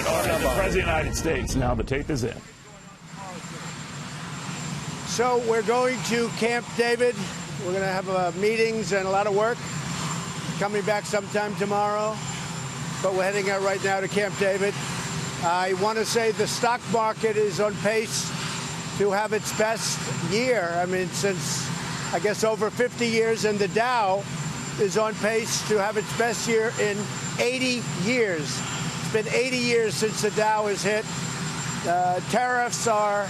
President of the United States. Now the tape is in. So we're going to Camp David. We're going to have meetings and a lot of work. Coming back sometime tomorrow. But we're heading out right now to Camp David. I want to say the stock market is on pace to have its best year. I mean, since, I guess, over 50 years. And the Dow is on pace to have its best year in 80 years. It's been 80 years since the Dow has hit. Tariffs are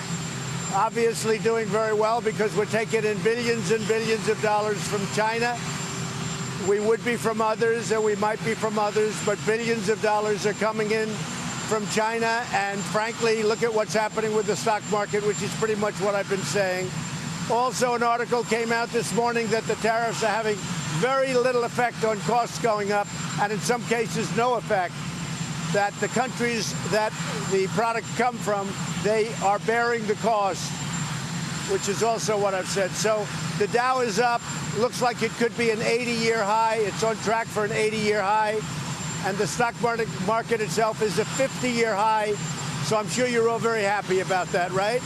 obviously doing very well because we're taking in billions and billions of dollars from China. We would be from others, and we might be from others, but billions of dollars are coming in from China. And frankly, look at what's happening with the stock market, which is pretty much what I've been saying. Also, an article came out this morning that the tariffs are having very little effect on costs going up, and in some cases, no effect. That the countries that the product come from, they are bearing the cost, which is also what I've said. So the Dow is up. Looks like it could be an 80-year high. It's on track for an 80-year high. And the stock market itself is a 50-year high. So I'm sure you're all very happy about that, right?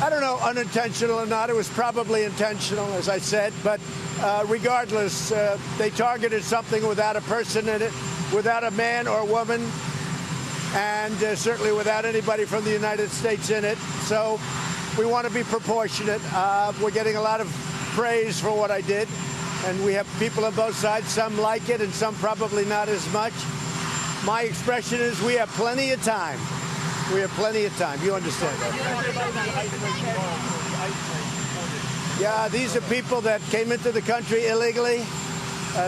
I don't know, unintentional or not. It was probably intentional, as I said. But regardless, they targeted something without a person in it, without a man or woman, and certainly without anybody from the United States in it. So we want to be proportionate. We're getting a lot of praise for what I did. And we have people on both sides. Some like it and some probably not as much. My expression is we have plenty of time. We have plenty of time. You understand that? Yeah, these are people that came into the country illegally.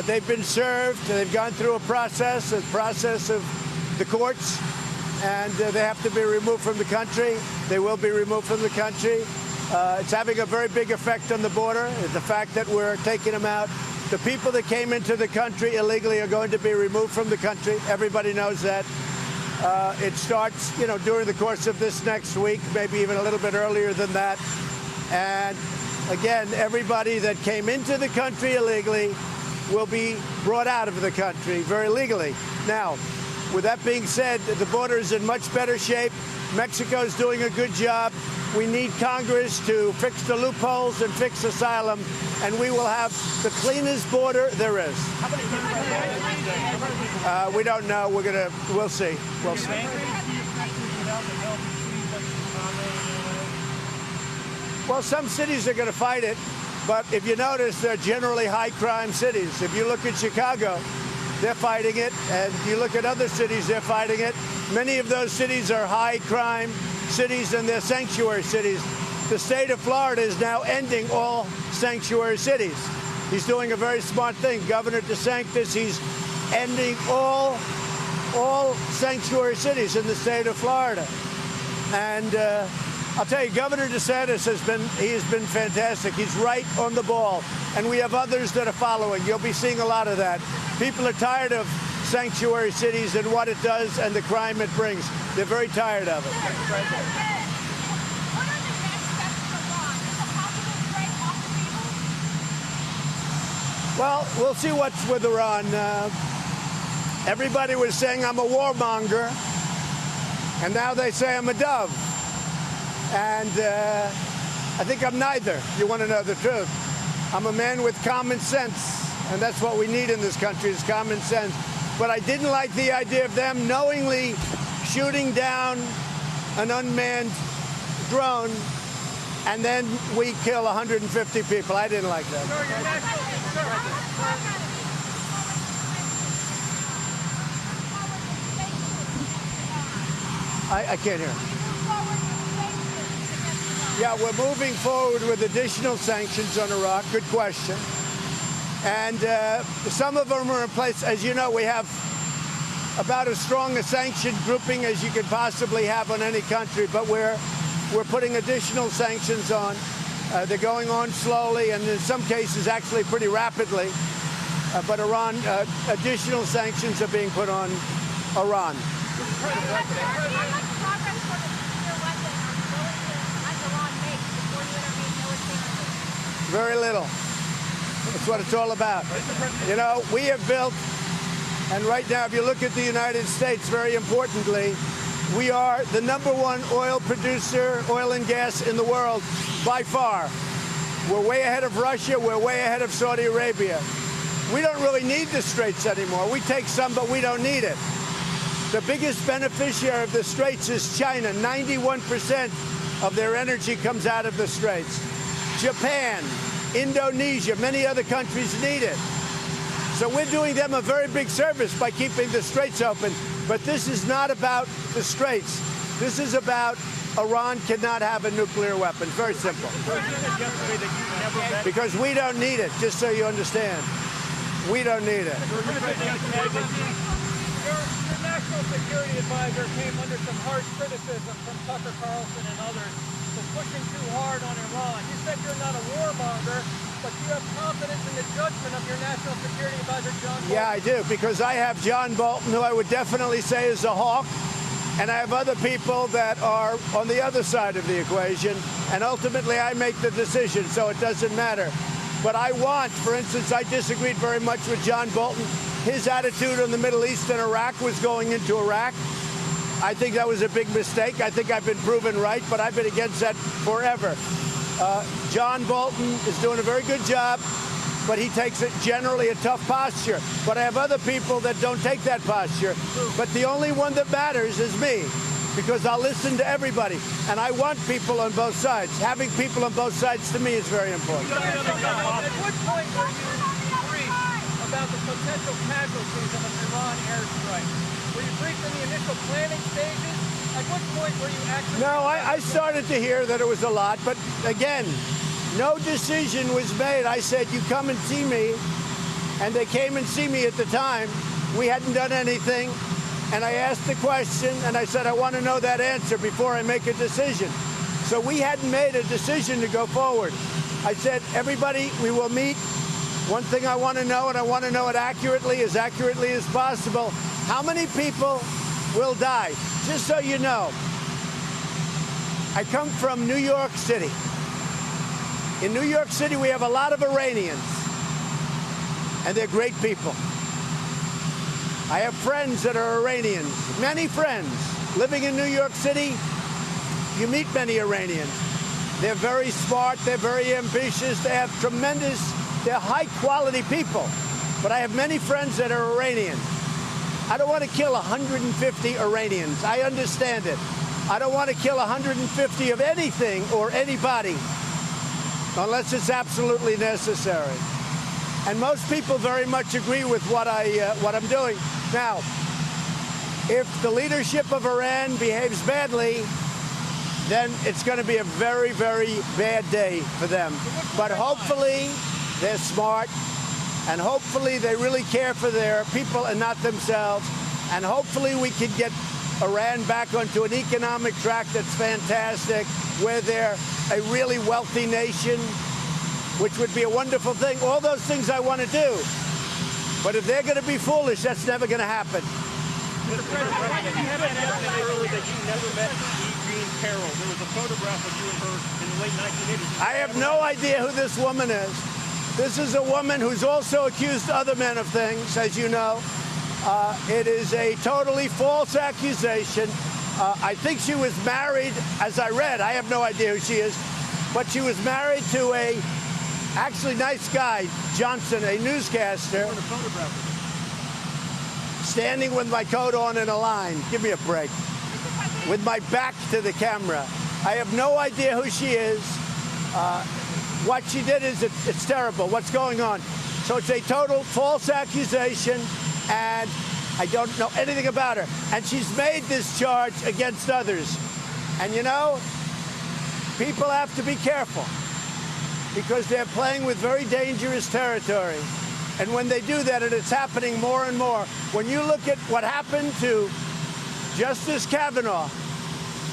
They've been served. They've gone through a process of the courts, and they have to be removed from the country. They will be removed from the country. It's having a very big effect on the border. The fact that we're taking them out. The people that came into the country illegally are going to be removed from the country. Everybody knows that. It starts, during the course of this next week, maybe even a little bit earlier than that. And again, everybody that came into the country illegally will be brought out of the country very legally. Now, with that being said, the border is in much better shape. Mexico's doing a good job. We need Congress to fix the loopholes and fix asylum, and we will have the cleanest border there is. We don't know. We'll see. We'll see. Well, some cities are going to fight it, but if you notice, they're generally high-crime cities. If you look at Chicago, they're fighting it, and you look at other cities, they're fighting it. Many of those cities are high-crime cities, and they're sanctuary cities. The state of Florida is now ending all sanctuary cities. He's doing a very smart thing. Governor DeSantis, he's ending all sanctuary cities in the state of Florida. And I'll tell you, Governor DeSantis has been fantastic. He's right on the ball. And we have others that are following. You'll be seeing a lot of that. People are tired of sanctuary cities and what it does and the crime it brings. They're very tired of it. Well, we'll see what's with Iran. Everybody was saying I'm a warmonger, and now they say I'm a dove. And I think I'm neither. You want to know the truth. I'm a man with common sense, and that's what we need in this country is common sense. But I didn't like the idea of them knowingly shooting down an unmanned drone, and then we kill 150 people. I didn't like that. I can't hear. Yeah, we're moving forward with additional sanctions on Iraq. Good question. And some of them are in place. As you know, we have about as strong a sanction grouping as you could possibly have on any country. But we're putting additional sanctions on. They're going on slowly, and in some cases, actually pretty rapidly. But Iran, additional sanctions are being put on Iran. Very little. That's what it's all about. You know, we have built, and right now, if you look at the United States, very importantly, we are the #1 oil producer, oil and gas in the world by far. We're way ahead of Russia. We're way ahead of Saudi Arabia. We don't really need the Straits anymore. We take some, but we don't need it. The biggest beneficiary of the Straits is China. 91% of their energy comes out of the Straits. Japan, Indonesia, many other countries need it. So we're doing them a very big service by keeping the Straits open. But this is not about the Straits. This is about Iran cannot have a nuclear weapon. Very simple. Because we don't need it, just so you understand. We don't need it. Your national security advisor came under some harsh criticism from Tucker Carlson and others for pushing too hard on Iran. You said you're not a warmonger, but you have confidence in the judgment of your national security advisor, John Bolton. Yeah, I do, because I have John Bolton, who I would definitely say is a hawk, and I have other people that are on the other side of the equation, and ultimately I make the decision, so it doesn't matter. But I want, for instance, I disagreed very much with John Bolton. His attitude on the Middle East and Iraq was going into Iraq. I think that was a big mistake. I think I've been proven right, but I've been against that forever. John Bolton is doing a very good job, but he takes generally a tough posture. But I have other people that don't take that posture. But the only one that matters is me, because I'll listen to everybody. And I want people on both sides. Having people on both sides, to me, is very important. At what point were you briefed about the potential casualties of an Iran airstrike? Were you briefed in the initial planning stages? At what point were you actually... No, I started to hear that it was a lot, but again, no decision was made. I said, you come and see me, and they came and see me at the time. We hadn't done anything, and I asked the question, and I said, I want to know that answer before I make a decision. So we hadn't made a decision to go forward. I said, everybody, we will meet. One thing I want to know, and I want to know it accurately as possible, how many people will die? Just so you know, I come from New York City. In New York City, we have a lot of Iranians, and they're great people. I have friends that are Iranians, many friends. Living in New York City, you meet many Iranians. They're very smart, they're very ambitious, they have they're high-quality people. But I have many friends that are Iranian. I don't want to kill 150 Iranians. I understand it. I don't want to kill 150 of anything or anybody unless it's absolutely necessary. And most people very much agree with what I'm doing. Now, if the leadership of Iran behaves badly, then it's going to be a very, very bad day for them. But hopefully, they're smart. And hopefully they really care for their people and not themselves. And hopefully we can get Iran back onto an economic track that's fantastic, where they're a really wealthy nation, which would be a wonderful thing. All those things I want to do. But if they're going to be foolish, that's never going to happen. Mr. President, you have announced earlier that you never met E. Jean Carroll. There was a photograph of you and her in the late 1980s. I have no idea who this woman is. This is a woman who's also accused other men of things, as you know. It is a totally false accusation. I think she was married, as I read. I have no idea who she is. But she was married to a actually nice guy, Johnson, a newscaster, standing with my coat on in a line. Give me a break. With my back to the camera. I have no idea who she is. What she did is it's terrible. What's going on? So it's a total false accusation, and I don't know anything about her. And she's made this charge against others. And you know, people have to be careful because they're playing with very dangerous territory. And when they do that, and it's happening more and more, when you look at what happened to Justice Kavanaugh,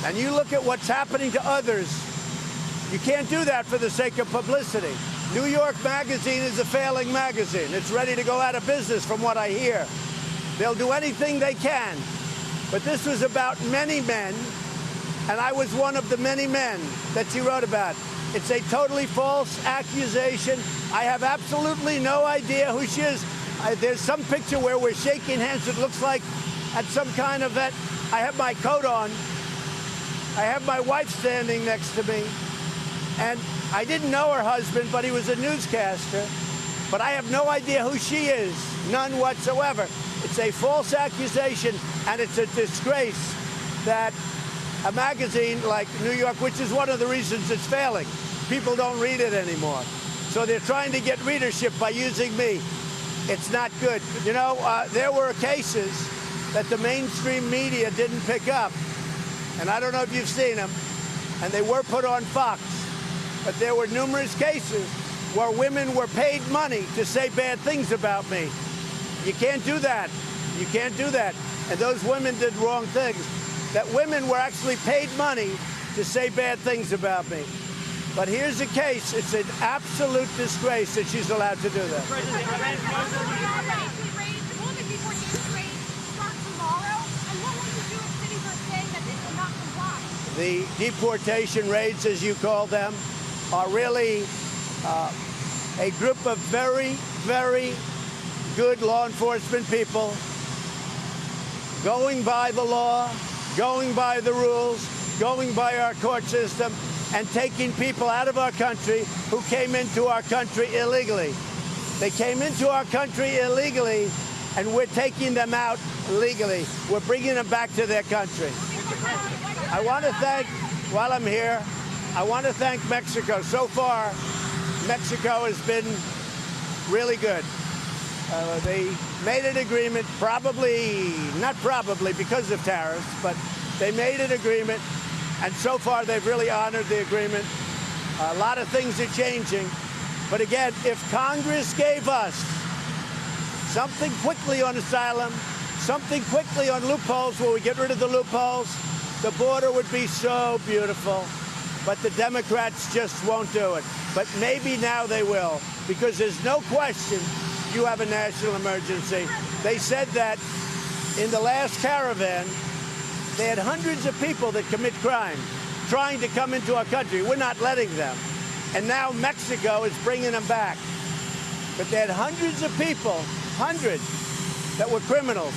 and you look at what's happening to others, you can't do that for the sake of publicity. New York Magazine is a failing magazine. It's ready to go out of business from what I hear. They'll do anything they can. But this was about many men, and I was one of the many men that she wrote about. It's a totally false accusation. I have absolutely no idea who she is. There's some picture where we're shaking hands. It looks like at some kind of event. I have my coat on. I have my wife standing next to me. And I didn't know her husband, but he was a newscaster. But I have no idea who she is, none whatsoever. It's a false accusation, and it's a disgrace that a magazine like New York, which is one of the reasons it's failing, people don't read it anymore. So they're trying to get readership by using me. It's not good. You know, there were cases that the mainstream media didn't pick up, and I don't know if you've seen them, and they were put on Fox, but there were numerous cases where women were paid money to say bad things about me. You can't do that. You can't do that. And those women did wrong things. That women were actually paid money to say bad things about me. But here's the case. It's an absolute disgrace that she's allowed to do that. The deportation raids, as you call them, are really a group of very, very good law enforcement people going by the law, going by the rules, going by our court system, and taking people out of our country who came into our country illegally. They came into our country illegally, and we're taking them out legally. We're bringing them back to their country. I want to thank, while I'm here, I want to thank Mexico. So far, Mexico has been really good. They made an agreement, not probably because of tariffs, but they made an agreement, and so far they've really honored the agreement. A lot of things are changing. But again, if Congress gave us something quickly on asylum, something quickly on loopholes where we get rid of the loopholes, the border would be so beautiful. But the Democrats just won't do it. But maybe now they will, because there's no question you have a national emergency. They said that in the last caravan, they had hundreds of people that commit crime trying to come into our country. We're not letting them. And now Mexico is bringing them back. But they had hundreds of people, hundreds, that were criminals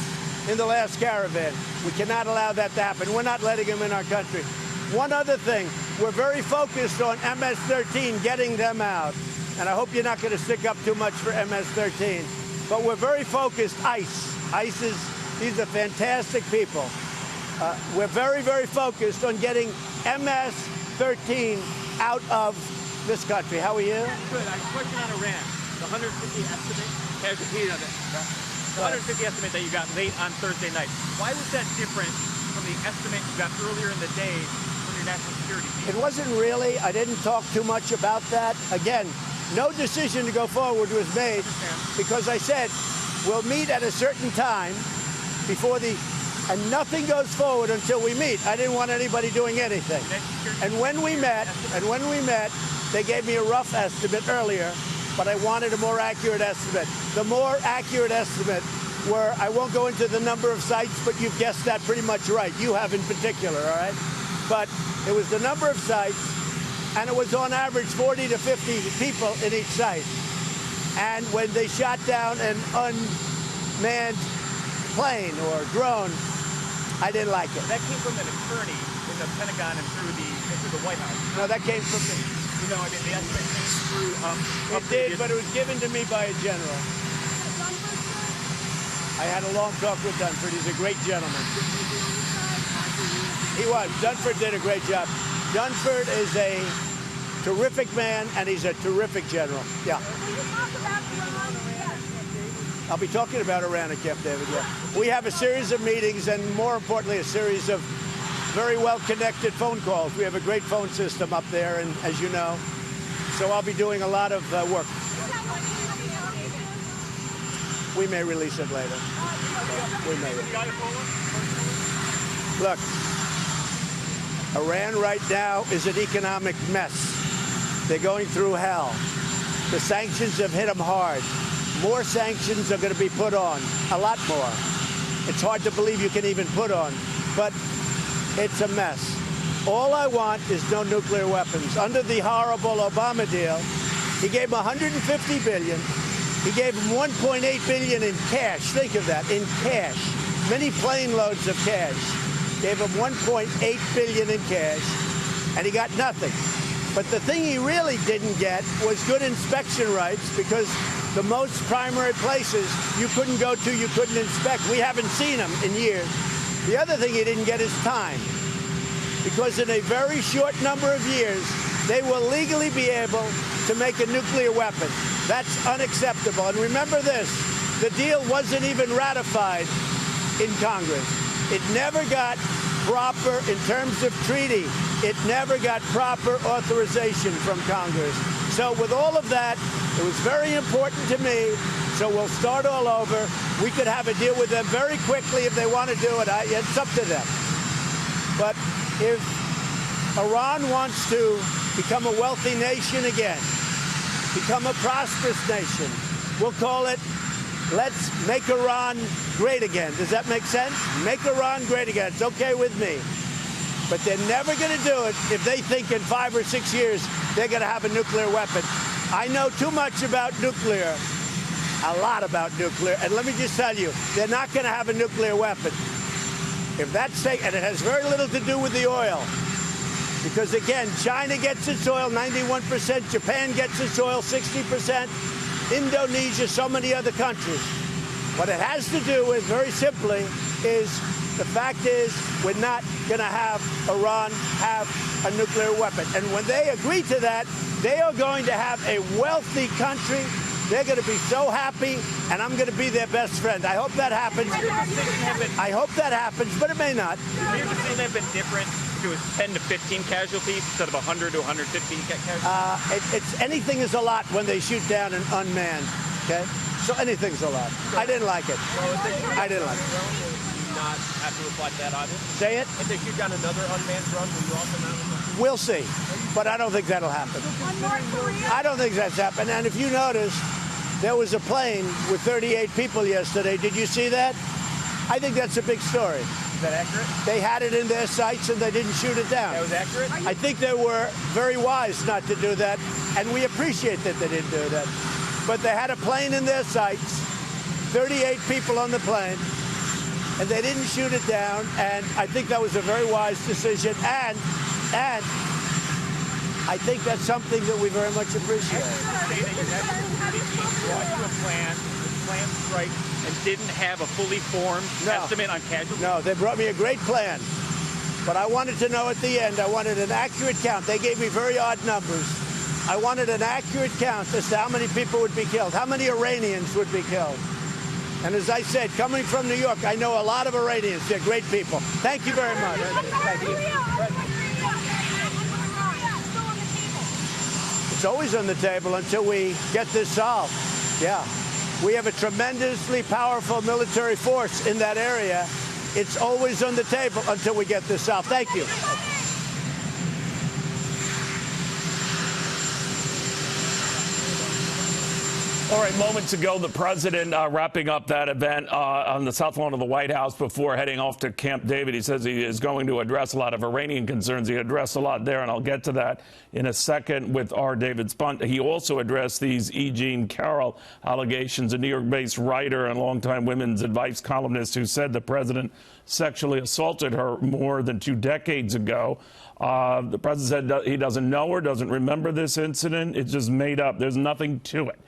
in the last caravan. We cannot allow that to happen. We're not letting them in our country. One other thing, we're very focused on MS-13, getting them out. And I hope you're not going to stick up too much for MS-13. But we're very focused. ICE is, these are fantastic people. We're very, very focused on getting MS-13 out of this country. How are you? Good. I have a question on Iran. The 150 estimate, can I repeat on it? The 150 estimate that you got late on Thursday night. Why was that different from the estimate you got earlier in the day from your national security team? It wasn't really. I didn't talk too much about that. Again, no decision to go forward was made because I said we'll meet at a certain time before and nothing goes forward until we meet. I didn't want anybody doing anything. And when we met, they gave me a rough estimate earlier, but I wanted a more accurate estimate. The more accurate estimate were, I won't go into the number of sites, but you've guessed that pretty much right. You have in particular, all right? But it was the number of sites, and it was on average 40 to 50 people in each site. And when they shot down an unmanned plane or drone, I didn't like it. That came from an attorney in the Pentagon and through the White House. No, that came from me. You know, I mean, the estimate came through. It did, but it was given to me by a general. I had a long talk with Dunford. He's a great gentleman. He was. Dunford did a great job. Dunford is a terrific man, and he's a terrific general. Yeah. I'll be talking about Iran at Camp David, yeah. We have a series of meetings and, more importantly, a series of very well-connected phone calls. We have a great phone system up there, and as you know, so I'll be doing a lot of work. We may release it later. We may. Look, Iran right now is an economic mess. They're going through hell. The sanctions have hit them hard. More sanctions are going to be put on, a lot more. It's hard to believe you can even put on, but it's a mess. All I want is no nuclear weapons. Under the horrible Obama deal, He gave him $150 billion. He gave him $1.8 billion in cash. Think of that, in cash. Many plane loads of cash. Gave him $1.8 billion in cash, and he got nothing. But the thing he really didn't get was good inspection rights, because the most primary places you couldn't go to, you couldn't inspect. We haven't seen them in years. The other thing he didn't get is time, because in a very short number of years, they will legally be able to make a nuclear weapon. That's unacceptable. And remember this, the deal wasn't even ratified in Congress. It never got proper, in terms of treaty, it never got proper authorization from Congress. So with all of that, it was very important to me. So we'll start all over. We could have a deal with them very quickly if they want to do it. It's up to them. But if Iran wants to become a wealthy nation again, become a prosperous nation, we'll call it, let's make Iran great again. Does that make sense? Make Iran great again. It's okay with me. But they're never going to do it if they think in 5 or 6 years they're going to have a nuclear weapon. I know too much about nuclear, a lot about nuclear, and let me just tell you, they're not going to have a nuclear weapon. If that's taken, and it has very little to do with the oil, because again, China gets its oil 91%, Japan gets its oil 60%, Indonesia, so many other countries. What it has to do with, very simply, is the fact is we're not going to have Iran have a nuclear weapon. And when they agree to that, they are going to have a wealthy country. They're going to be so happy, and I'm going to be their best friend. I hope that happens. I hope that happens, but it may not. Would your decision have been different if it was 10 to 15 casualties instead of 100 to 115 casualties? Anything is a lot when they shoot down an unmanned, okay? So anything's a lot. I didn't like it. I didn't like it. Not have to reply to that either? Say it? If they shoot down another unmanned drone, will you also not? We'll see, but I don't think that'll happen. I don't think that's happened. And if you notice, there was a plane with 38 people yesterday. Did you see that? I think that's a big story. Is that accurate? They had it in their sights and they didn't shoot it down. That was accurate? I think they were very wise not to do that, and we appreciate that they didn't do that. But they had a plane in their sights, 38 people on the plane, and they didn't shoot it down, and I think that was a very wise decision, and I think that's something that we very much appreciate. Say that your national security team brought you a plan strike, and didn't have a fully formed estimate on casualties? No, they brought me a great plan, but I wanted to know at the end, I wanted an accurate count. They gave me very odd numbers. I wanted an accurate count as to how many people would be killed, how many Iranians would be killed. And as I said, coming from New York, I know a lot of Iranians. They're great people. Thank you very much. Thank you. It's always on the table until we get this solved. Yeah. We have a tremendously powerful military force in that area. It's always on the table until we get this solved. Thank you. All right, moments ago, the president wrapping up that event on the south lawn of the White House before heading off to Camp David. He says he is going to address a lot of Iranian concerns. He addressed a lot there, and I'll get to that in a second with our David Spunt. He also addressed these E. Jean Carroll allegations, a New York-based writer and longtime women's advice columnist who said the president sexually assaulted her more than 2 decades ago. The president said he doesn't know her, doesn't remember this incident. It's just made up. There's nothing to it.